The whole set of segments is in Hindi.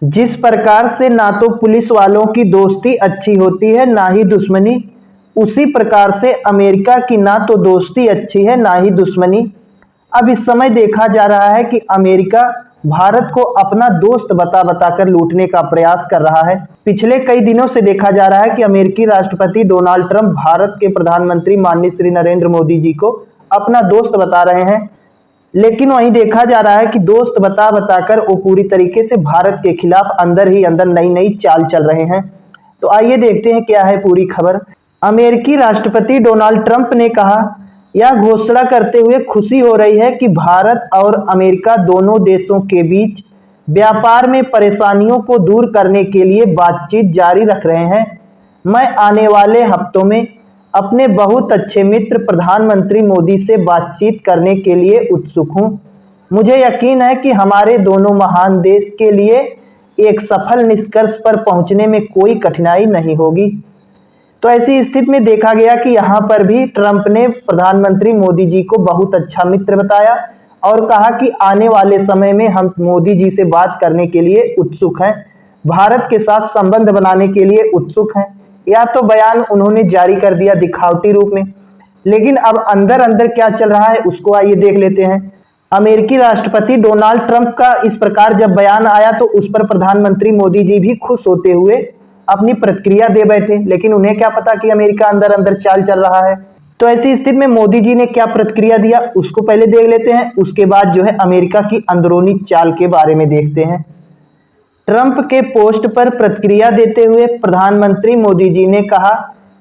जिस प्रकार से ना तो पुलिस वालों की दोस्ती अच्छी होती है ना ही दुश्मनी, उसी प्रकार से अमेरिका की ना तो दोस्ती अच्छी है ना ही दुश्मनी। अब इस समय देखा जा रहा है कि अमेरिका भारत को अपना दोस्त बता बताकर लूटने का प्रयास कर रहा है। पिछले कई दिनों से देखा जा रहा है कि अमेरिकी राष्ट्रपति डोनाल्ड ट्रंप भारत के प्रधानमंत्री माननीय श्री नरेंद्र मोदी जी को अपना दोस्त बता रहे हैं, लेकिन वहीं देखा जा रहा है कि दोस्त बता बताकर वो पूरी तरीके से भारत के खिलाफ अंदर ही अंदर नई नई चाल चल रहे हैं। तो आइए देखते हैं क्या है पूरी खबर। अमेरिकी राष्ट्रपति डोनाल्ड ट्रंप ने कहा, यह घोषणा करते हुए खुशी हो रही है कि भारत और अमेरिका दोनों देशों के बीच व्यापार में परेशानियों को दूर करने के लिए बातचीत जारी रख रहे हैं। मैं आने वाले हफ्तों में अपने बहुत अच्छे मित्र प्रधानमंत्री मोदी से बातचीत करने के लिए उत्सुक हूं। मुझे यकीन है कि हमारे दोनों महान देश के लिए एक सफल निष्कर्ष पर पहुंचने में कोई कठिनाई नहीं होगी। तो ऐसी स्थिति में देखा गया कि यहां पर भी ट्रंप ने प्रधानमंत्री मोदी जी को बहुत अच्छा मित्र बताया और कहा कि आने वाले समय में हम मोदी जी से बात करने के लिए उत्सुक हैं, भारत के साथ संबंध बनाने के लिए उत्सुक हैं। या तो बयान उन्होंने जारी कर दिया दिखावटी रूप में, लेकिन अब अंदर अंदर क्या चल रहा है उसको आइए देख लेते हैं। अमेरिकी राष्ट्रपति डोनाल्ड ट्रंप का इस प्रकार जब बयान आया तो उस पर प्रधानमंत्री मोदी जी भी खुश होते हुए अपनी प्रतिक्रिया दे बैठे, लेकिन उन्हें क्या पता कि अमेरिका अंदर अंदर चाल चल रहा है। तो ऐसी स्थिति में मोदी जी ने क्या प्रतिक्रिया दिया उसको पहले देख लेते हैं, उसके बाद जो है अमेरिका की अंदरूनी चाल के बारे में देखते हैं। ट्रंप के पोस्ट पर प्रतिक्रिया देते हुए प्रधानमंत्री मोदी जी ने कहा,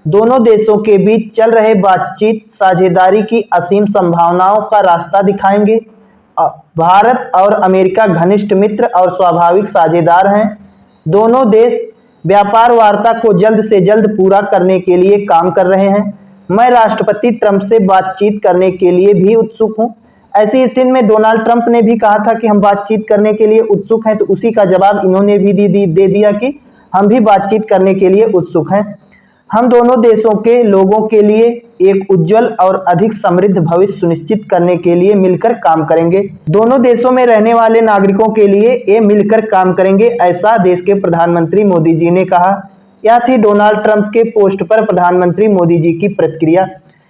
दोनों देशों के बीच चल रहे बातचीत साझेदारी की असीम संभावनाओं का रास्ता दिखाएंगे। भारत और अमेरिका घनिष्ठ मित्र और स्वाभाविक साझेदार हैं। दोनों देश व्यापार वार्ता को जल्द से जल्द पूरा करने के लिए काम कर रहे हैं। मैं राष्ट्रपति ट्रंप से बातचीत करने के लिए भी उत्सुक हूं। ऐसी स्थिति में डोनाल्ड ट्रंप ने भी कहा था कि हम बातचीत करने के लिए उत्सुक हैं, तो उसी का जवाब इन्होंने भी दे दिया कि हम भी बातचीत करने के लिए उत्सुक हैं। हम दोनों देशों के लोगों के लिए एक उज्जवल और अधिक समृद्ध भविष्य सुनिश्चित करने के लिए मिलकर काम करेंगे। दोनों देशों में रहने वाले नागरिकों के लिए ये मिलकर काम करेंगे, ऐसा देश के प्रधानमंत्री मोदी जी ने कहा। यह थी डोनाल्ड ट्रंप के पोस्ट पर प्रधानमंत्री मोदी जी की प्रतिक्रिया।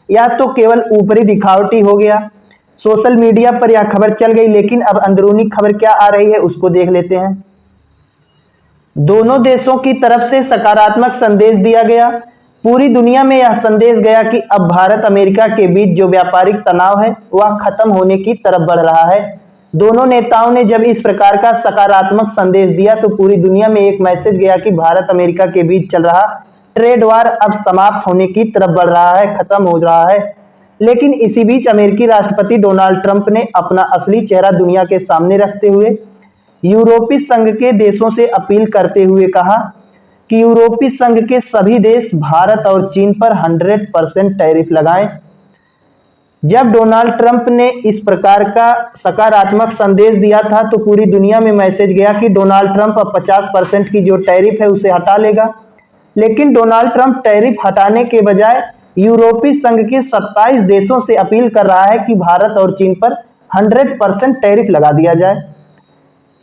यह तो केवल ऊपरी दिखावटी हो गया, सोशल मीडिया पर यह खबर चल गई, लेकिन अब अंदरूनी खबर क्या आ रही है उसको देख लेते हैं। दोनों देशों की तरफ से सकारात्मक संदेश दिया गया। पूरी दुनिया में यह संदेश गया कि अब भारत अमेरिका के बीच जो व्यापारिक तनाव है वह खत्म होने की तरफ बढ़ रहा है। दोनों नेताओं ने जब इस प्रकार का सकारात्मक संदेश दिया तो पूरी दुनिया में एक मैसेज गया कि भारत अमेरिका के बीच चल रहा ट्रेड वार अब समाप्त होने की तरफ बढ़ रहा है, खत्म हो रहा है। लेकिन इसी बीच अमेरिकी राष्ट्रपति डोनाल्ड ट्रंप ने अपना असली चेहरा दुनिया के सामने रखते हुए यूरोपीय संघ के देशों से अपील करते हुए कहा कि यूरोपीय संघ के सभी देश भारत और चीन पर 100% टैरिफ लगाएं। जब डोनाल्ड ट्रंप ने इस प्रकार का सकारात्मक संदेश दिया था तो पूरी दुनिया में मैसेज गया कि डोनाल्ड ट्रंप अब 50% की जो टैरिफ है उसे हटा लेगा। लेकिन डोनाल्ड ट्रंप टैरिफ हटाने के बजाय यूरोपीय संघ के 27 देशों से अपील कर रहा है कि भारत और चीन पर 100% टैरिफ लगा दिया जाए।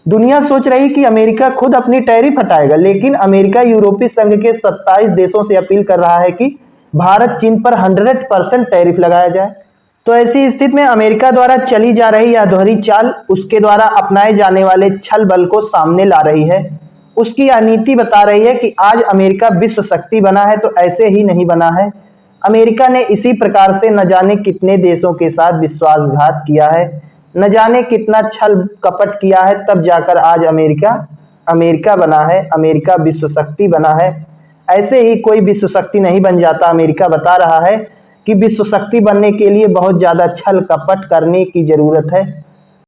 दुनिया सोच रही कि अमेरिका खुद अपनी टैरिफ हटाएगा, लेकिन अमेरिका यूरोपीय संघ के 27 देशों से अपील कर रहा है कि भारत चीन पर 100% टैरिफ लगाया जाए। तो ऐसी स्थिति में अमेरिका द्वारा चली जा रही यह दोहरी चाल उसके द्वारा अपनाए जाने वाले छल बल को सामने ला रही है। उसकी यह नीति बता रही है कि आज अमेरिका विश्व शक्ति बना है तो ऐसे ही नहीं बना है। अमेरिका ने इसी प्रकार से न जाने कितने देशों के साथ विश्वासघात किया है, न जाने कितना छल कपट किया है, तब जाकर आज अमेरिका बना है, अमेरिका विश्व शक्ति बना है। ऐसे ही कोई विश्व शक्ति नहीं बन जाता। अमेरिका बता रहा है कि विश्व शक्ति बनने के लिए बहुत ज्यादा छल कपट करने की जरूरत है।